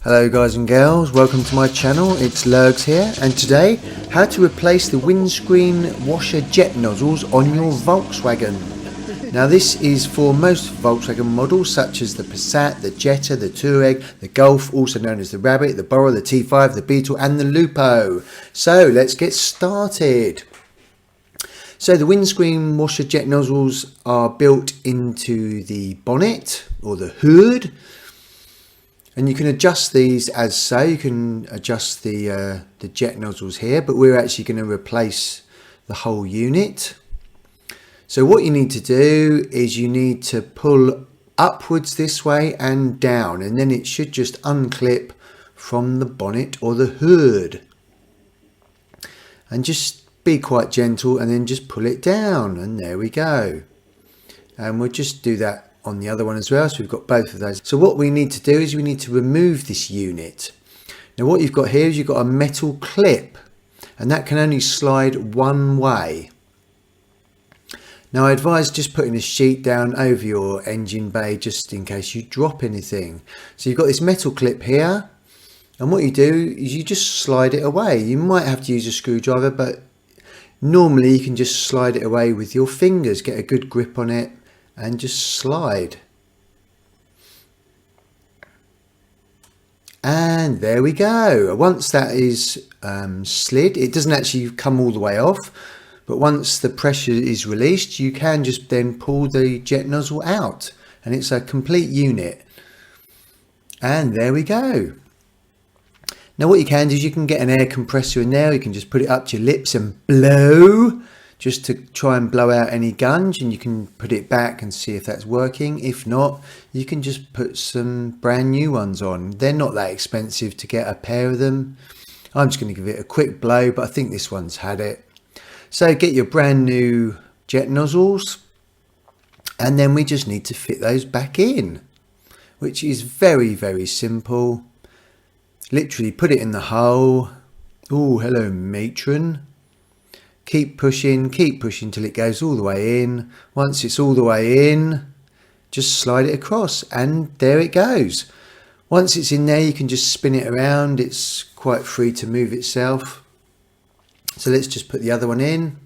Hello guys and girls, welcome to my channel. It's Lurgs here, and today how to replace the windscreen washer jet nozzles on your Volkswagen. Now this is for most Volkswagen models such as the Passat, the Jetta, the Touareg, the Golf, also known as the Rabbit, the Bora, the T5, the Beetle and the Lupo. So let's get started. So the windscreen washer jet nozzles are built into the bonnet or the hood. And you can adjust these as so. You can adjust the jet nozzles here, but we're actually going to replace the whole unit. So what you need to do is you need to pull upwards this way and down, and then it should just unclip from the bonnet or the hood. And just be quite gentle and then just pull it down, and there we go. And we'll just do that on the other one as well, so we've got both of those. So what we need to do is we need to remove this unit. Now what you've got here is you've got a metal clip, and that can only slide one way. Now I advise just putting a sheet down over your engine bay just in case you drop anything. So you've got this metal clip here, and what you do is you just slide it away. You might have to use a screwdriver, but normally you can just slide it away with your fingers, get a good grip on it and just slide. And there we go. Once that is slid, it doesn't actually come all the way off, but once the pressure is released, you can just then pull the jet nozzle out, and it's a complete unit. And there we go. Now what you can do is you can get an air compressor in there. You can just put it up to your lips and blow, just to try and blow out any gunge, and you can put it back and see if that's working. If not, you can just put some brand new ones on. They're not that expensive to get a pair of them. I'm just going to give it a quick blow, but I think this one's had it. So get your brand new jet nozzles, and then we just need to fit those back in, which is very, very simple. Literally put it in the hole. Oh, hello matron. Keep pushing till it goes all the way in. Once it's all the way in, just slide it across, and there it goes. Once it's in there, you can just spin it around. It's quite free to move itself. So let's just put the other one in.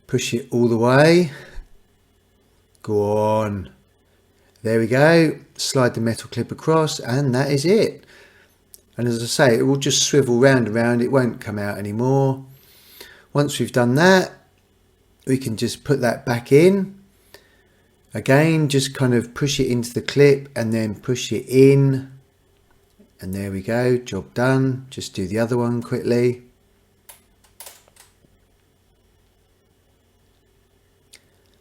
Push it all the way. Go on. There we go. Slide the metal clip across, and that is it. And as I say, it will just swivel round and round. It won't come out anymore. Once we've done that, we can just put that back in. Again, just kind of push it into the clip and then push it in. And there we go, job done. Just do the other one quickly.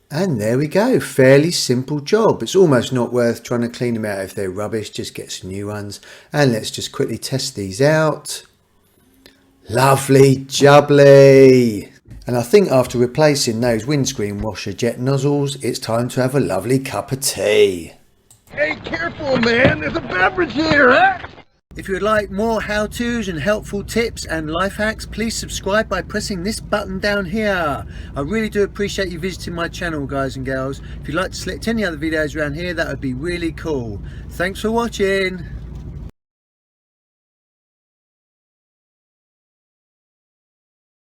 And there we go, fairly simple job. It's almost not worth trying to clean them out if they're rubbish, just get some new ones. And let's just quickly test these out. Lovely jubbly. And I think after replacing those windscreen washer jet nozzles, it's time to have a lovely cup of tea. Hey, careful, man. There's a beverage here, huh? If you would like more how-tos and helpful tips and life hacks, please subscribe by pressing this button down here. I really do appreciate you visiting my channel, guys and girls. If you'd like to select any other videos around here, that would be really cool. Thanks for watching.